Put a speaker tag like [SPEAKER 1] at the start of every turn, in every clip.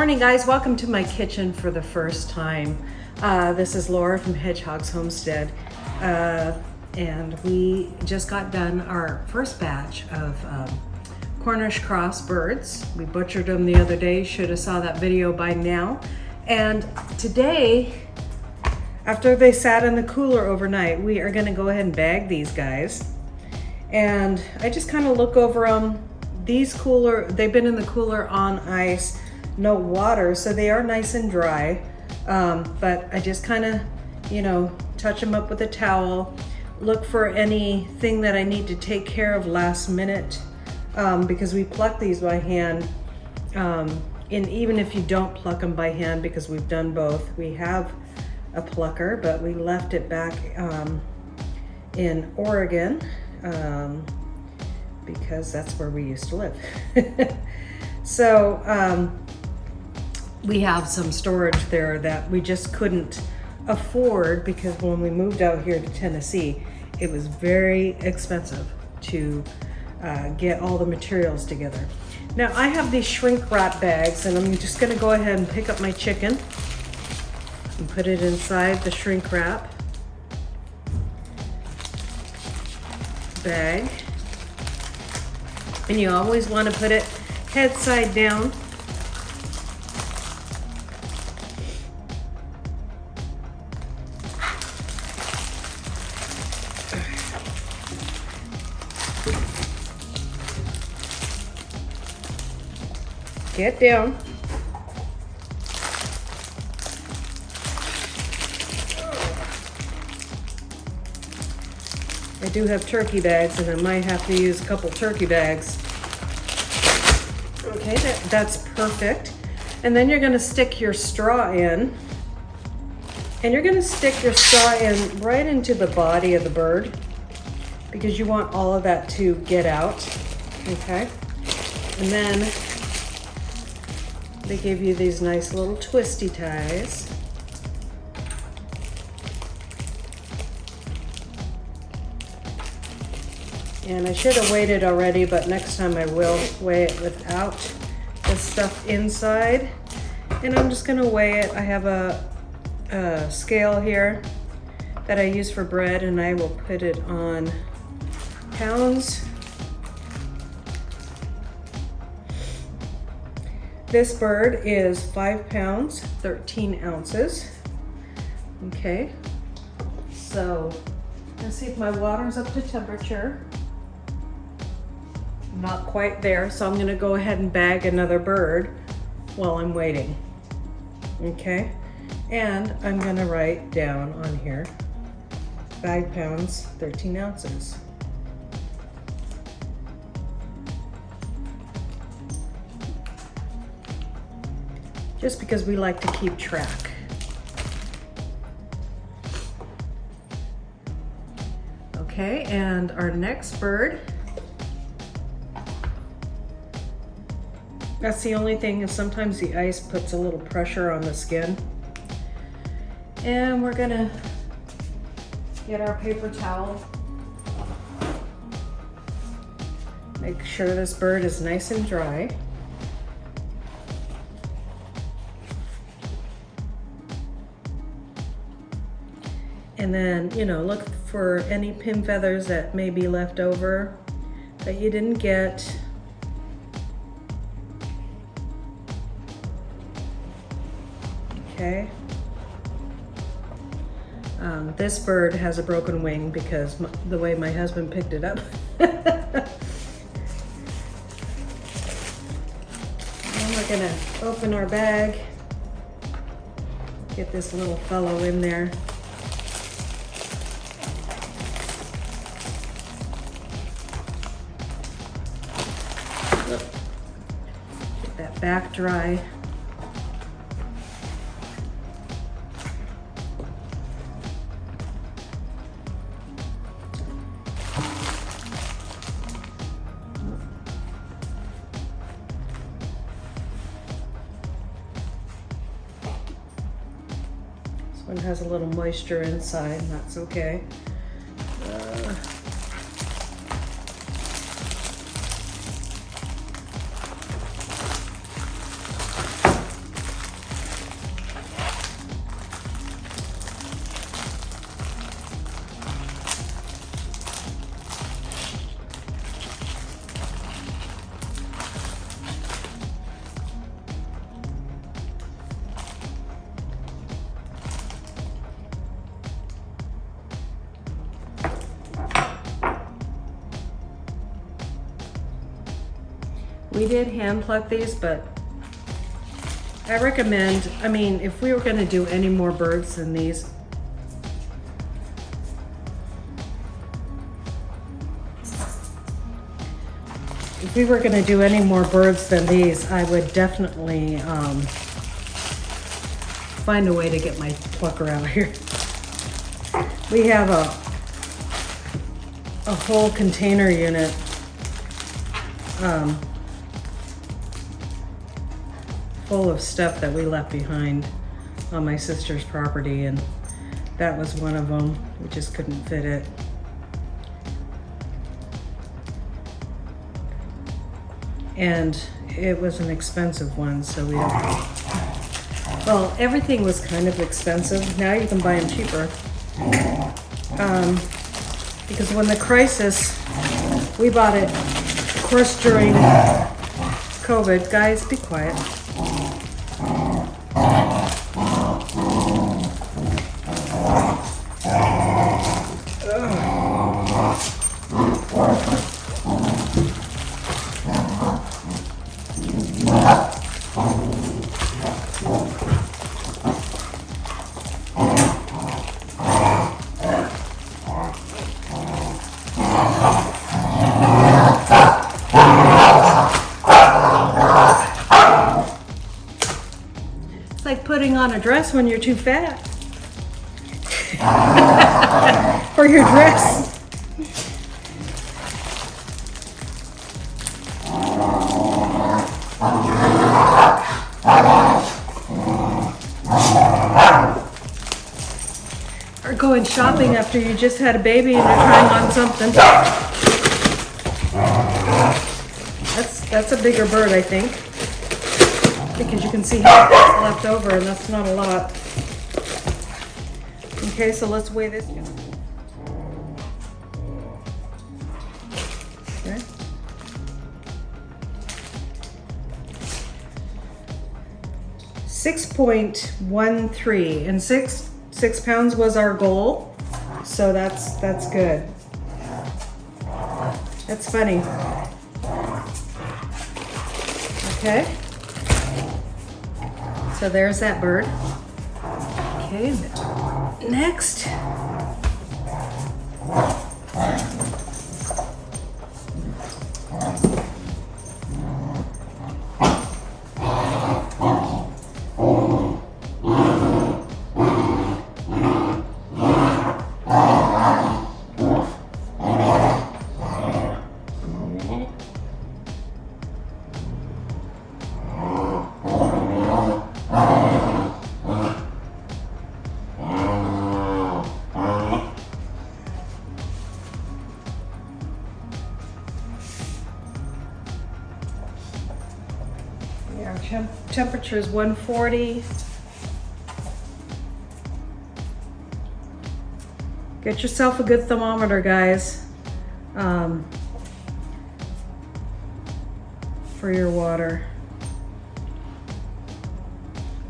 [SPEAKER 1] morning, guys. Welcome to my kitchen for the first time. This is Laura from Hedgehog's Homestead. And we just got done our first batch of Cornish cross birds. We butchered them the other day. Should have saw that video by now. And today, after they sat in the cooler overnight, we are gonna go ahead and bag these guys. And I just kind of look over them. These they've been in the cooler on ice, no water, so they are nice and dry. But I just kind of, touch them up with a towel, look for anything that I need to take care of last minute, because we pluck these by hand. And even if you don't pluck them by hand, because we've done both, we have a plucker, but we left it back in Oregon, because that's where we used to live. So we have some storage there that we just couldn't afford, because when we moved out here to Tennessee, it was very expensive to get all the materials together. Now I have these shrink wrap bags, and I'm just gonna go ahead and pick up my chicken and put it inside the shrink wrap bag. And you always want to put it head side down. Get down. I do have turkey bags, and I might have to use a couple turkey bags. Okay, that's perfect. And then you're gonna stick your straw in. And you're gonna stick your straw in right into the body of the bird, because you want all of that to get out, okay? And then they give you these nice little twisty ties. And I should have weighed it already, but next time I will weigh it without the stuff inside. And I'm just gonna weigh it. I have a scale here that I use for bread, and I will put it on pounds. This bird is 5 pounds, 13 ounces. Okay, so let's see if my water's up to temperature. Not quite there, so I'm gonna go ahead and bag another bird while I'm waiting. Okay, and I'm gonna write down on here 5 pounds, 13 ounces. Just because we like to keep track. Okay, and our next bird, that's the only thing, is sometimes the ice puts a little pressure on the skin. And we're gonna get our paper towel. Make sure this bird is nice and dry. And then, look for any pin feathers that may be left over that you didn't get. Okay. This bird has a broken wing because the way my husband picked it up. And we're gonna open our bag, get this little fellow in there. Get that back dry. This one has a little moisture inside, and that's okay. We did hand pluck these, but I recommend, I mean, if we were gonna do any more birds than these, I would definitely find a way to get my plucker out here. We have a whole container unit full of stuff that we left behind on my sister's property, and that was one of them. We just couldn't fit it. And it was an expensive one, so well, everything was kind of expensive. Now you can buy them cheaper. Because when the crisis, we bought it, of course, during COVID. Guys, be quiet. Putting on a dress when you're too fat. Or your dress. Or going shopping after you just had a baby and you're trying on something. That's a bigger bird, I think. Because you can see how much left over, and that's not a lot. Okay, so let's weigh this. Okay. .13, and 6 pounds was our goal, so that's good. That's funny. Okay. So there's that bird. Okay, next. Temperature is 140. Get yourself a good thermometer, guys, for your water.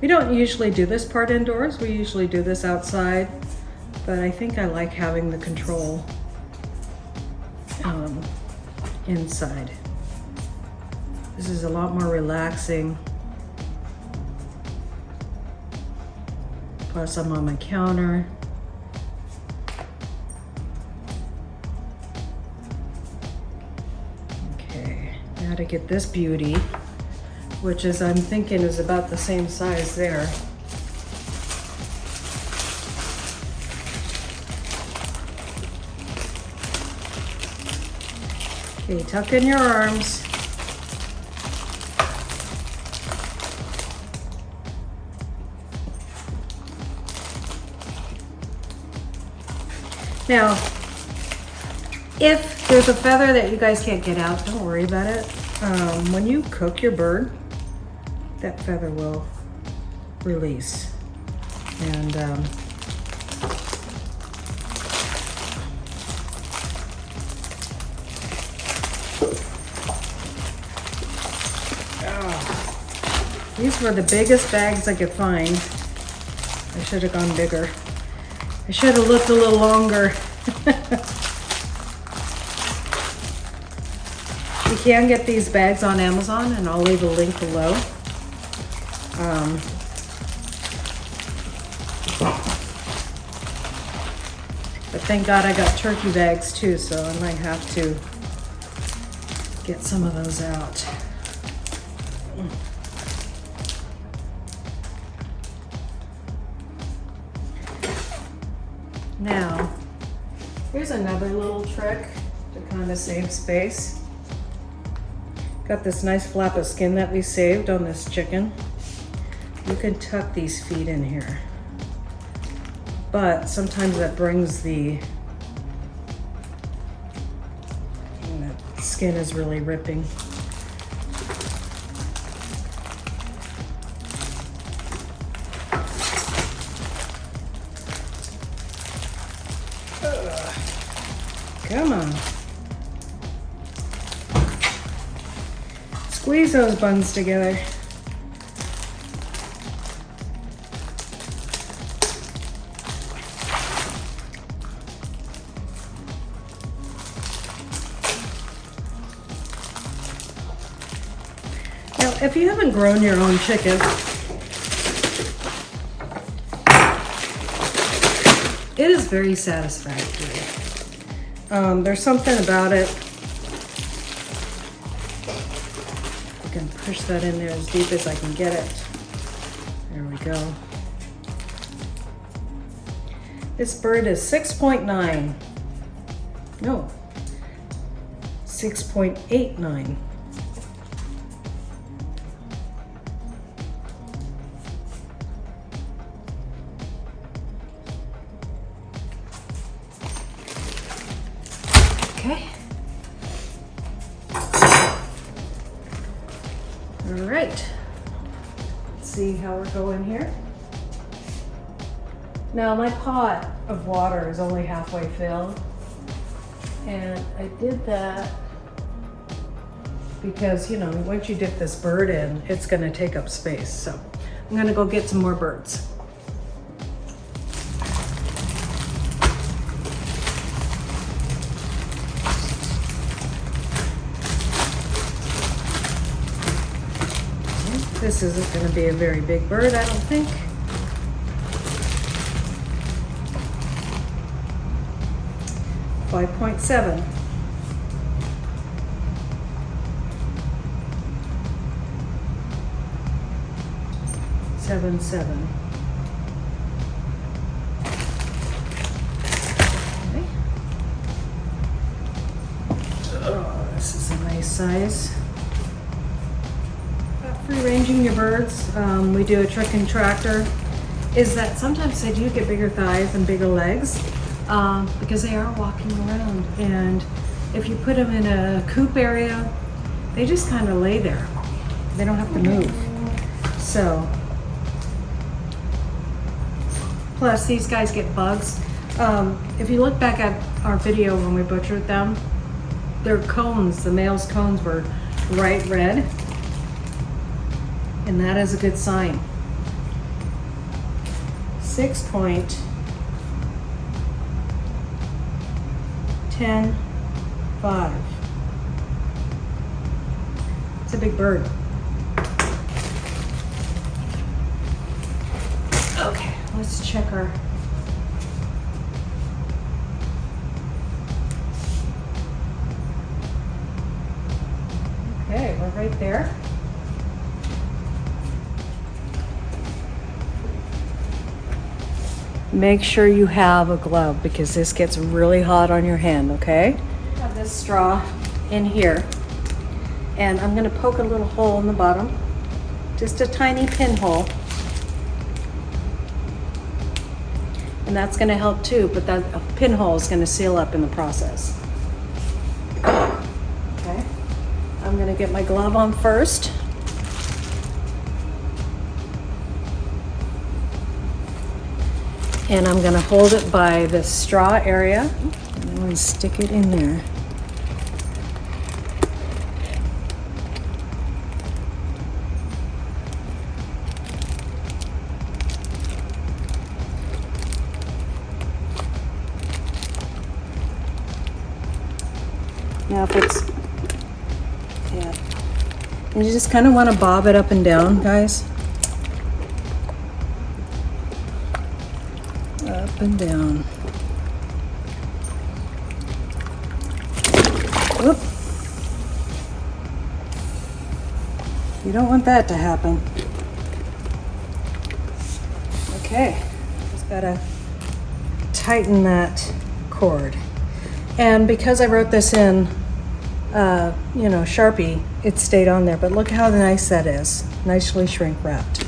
[SPEAKER 1] We don't usually do this part indoors. We usually do this outside, but I think I like having the control inside. This is a lot more relaxing. Plus I'm on my counter. Okay, now to get this beauty, which is, I'm thinking, is about the same size there. Okay, tuck in your arms. Now, if there's a feather that you guys can't get out, don't worry about it. When you cook your bird, that feather will release. And these were the biggest bags I could find. I should have gone bigger. I should have looked a little longer. You can get these bags on Amazon, and I'll leave a link below. But thank God I got turkey bags too, so I might have to get some of those out. Now, here's another little trick to kind of save space. Got this nice flap of skin that we saved on this chicken. You can tuck these feet in here. But sometimes that brings the skin is really ripping. Come on. Squeeze those buns together. Now, if you haven't grown your own chicken, it is very satisfactory. There's something about it. I can push that in there as deep as I can get it. There we go. This bird is 6.9. No, 6.89. Okay. All right. Let's see how we're going here. Now my pot of water is only halfway filled, and I did that because, you know, once you dip this bird in, it's going to take up space. So I'm going to go get some more birds. This isn't going to be a very big bird, I don't think. .7. 7.7. Okay. Oh, this is a nice size. Free-ranging your birds, we do a trick and tractor, is that sometimes they do get bigger thighs and bigger legs because they are walking around, and if you put them in a coop area, they just kind of lay there. They don't have to move. So, plus these guys get bugs. If you look back at our video when we butchered them, their cones, the male's cones were bright red. And that is a good sign. 6.105. It's a big bird. Okay, let's check our. Okay, we're right there. Make sure you have a glove because this gets really hot on your hand, okay? I have this straw in here, and I'm gonna poke a little hole in the bottom, just a tiny pinhole. And that's gonna help too, but that pinhole is gonna seal up in the process. Okay, I'm gonna get my glove on first. And I'm gonna hold it by the straw area, and I'm gonna stick it in there. Now if it's Yeah. And you just kind of want to bob it up and down, guys. Up and down. Whoop. You don't want that to happen. Okay, just gotta tighten that cord. And because I wrote this in, Sharpie, it stayed on there, but look how nice that is. Nicely shrink wrapped.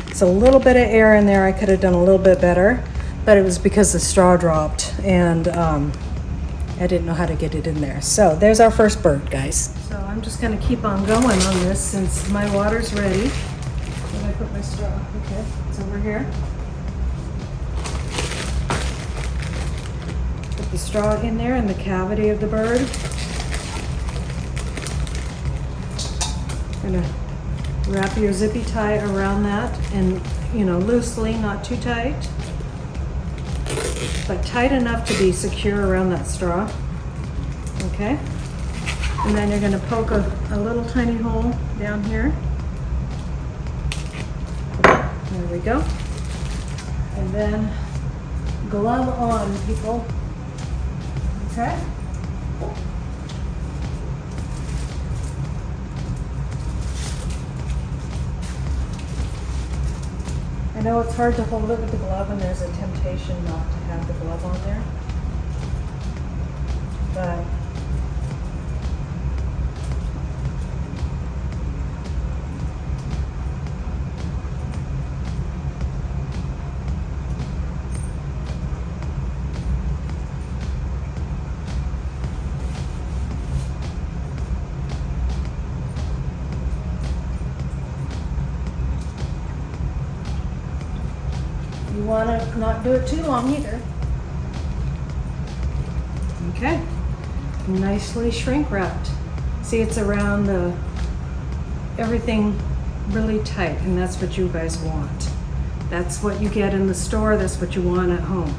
[SPEAKER 1] It's a little bit of air in there. I could have done a little bit better, but it was because the straw dropped and I didn't know how to get it in there. So there's our first bird, guys. So I'm just gonna keep on going on this since my water's ready. Where did I put my straw? Okay, it's over here. Put the straw in there in the cavity of the bird. Gonna wrap your zippy tie around that and, loosely, not too tight, but tight enough to be secure around that straw. Okay. And then you're gonna poke a little tiny hole down here. There we go. And then glove on, people. Okay. I know it's hard to hold it with the glove and there's a temptation not to have the glove on there. But you want to not do it too long either. Okay, nicely shrink wrapped. See, it's around everything really tight, and that's what you guys want. That's what you get in the store, that's what you want at home.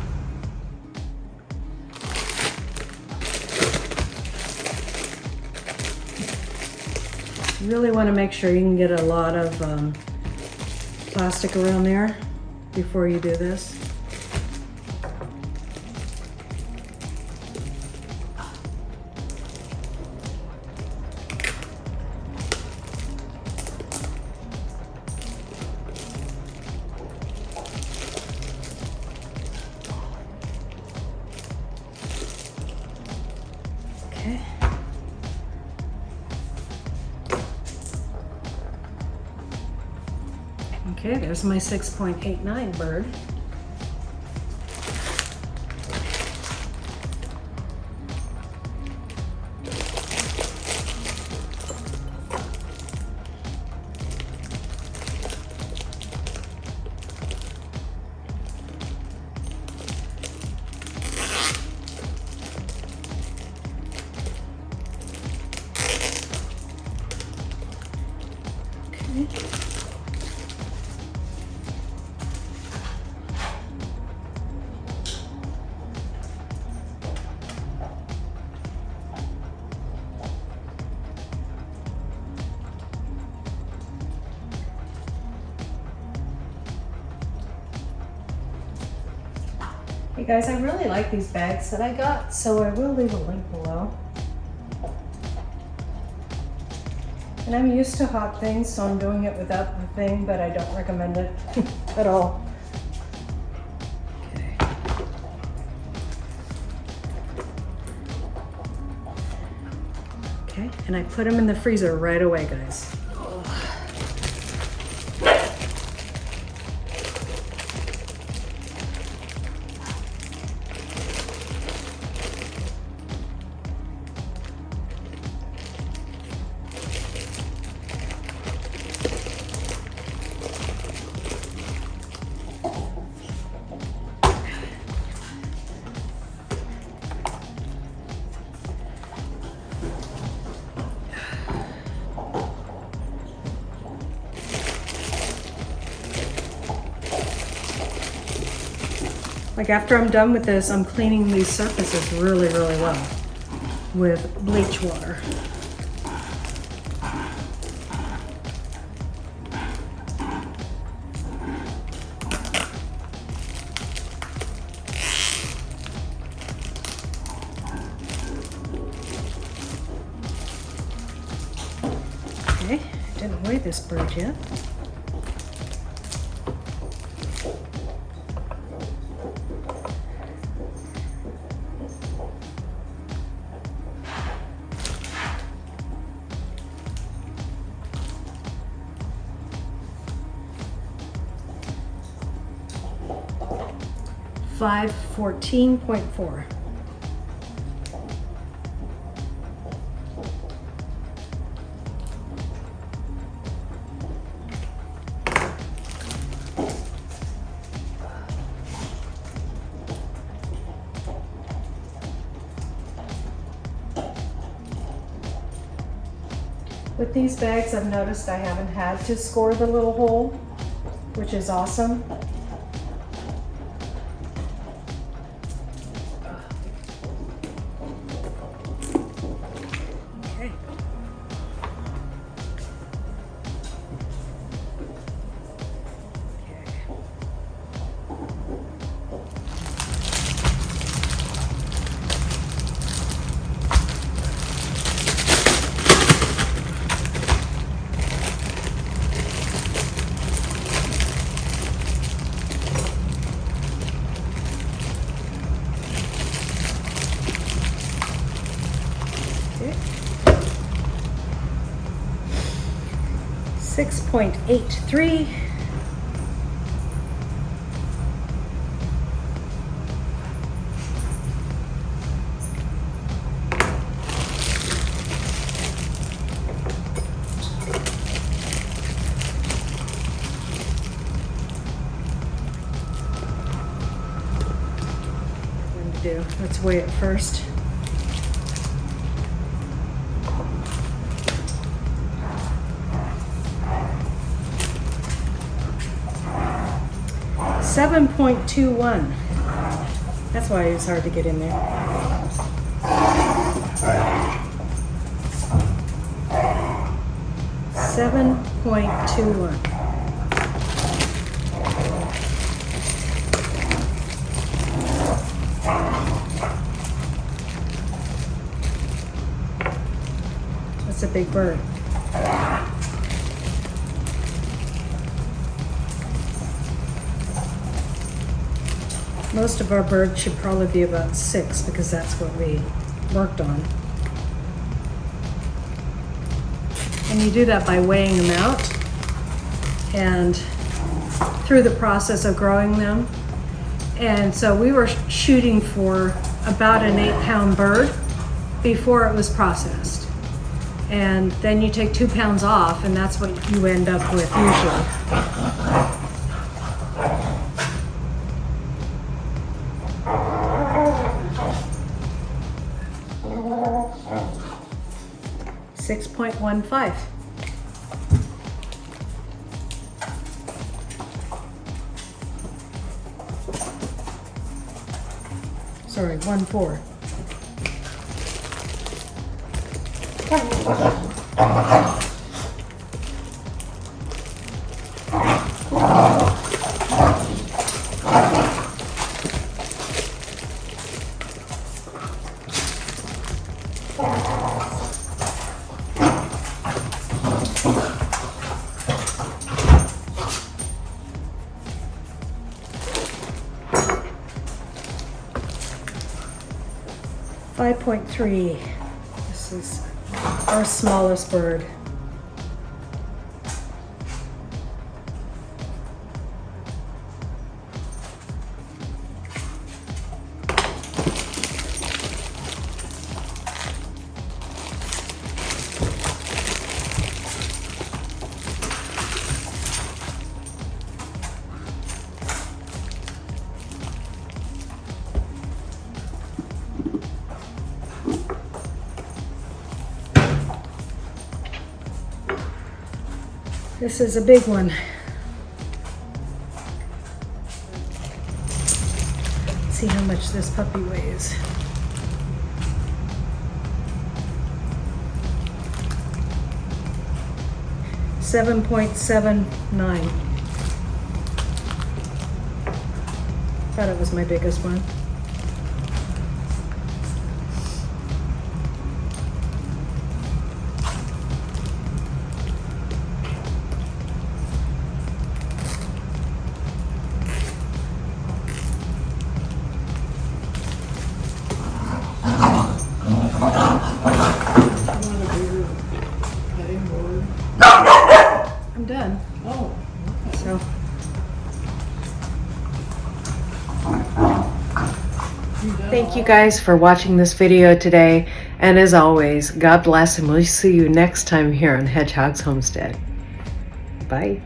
[SPEAKER 1] You really want to make sure you can get a lot of plastic around there before you do this. Okay. Okay, there's my 6.89 bird. Okay. Hey guys, I really like these bags that I got, so I will leave a link below. And I'm used to hot things, so I'm doing it without the thing, but I don't recommend it at all. Okay. Okay, and I put them in the freezer right away, guys. Like after I'm done with this, I'm cleaning these surfaces really, really well with bleach water. Okay, didn't weigh this bird yet. $514.4. With these bags, I've noticed I haven't had to score the little hole, which is awesome. Okay. Okay. 6.83. Let's weigh it first. $7.21. That's why it's hard to get in there. $7.21. That's a big bird. Most of our birds should probably be about 6 because that's what we worked on. And you do that by weighing them out and through the process of growing them. And so we were shooting for about an 8-pound bird before it was processed. And then you take 2 pounds off, and that's what you end up with usually. $6.15. Sorry, 1.4. $5.3. This is our smallest bird. This is a big one. Let's see how much this puppy weighs. $7.79. Thought it was my biggest one. done.
[SPEAKER 2] Oh.
[SPEAKER 1] So. Thank you guys for watching this video today. And as always, God bless, and we'll see you next time here on Hedgehog's Homestead. Bye.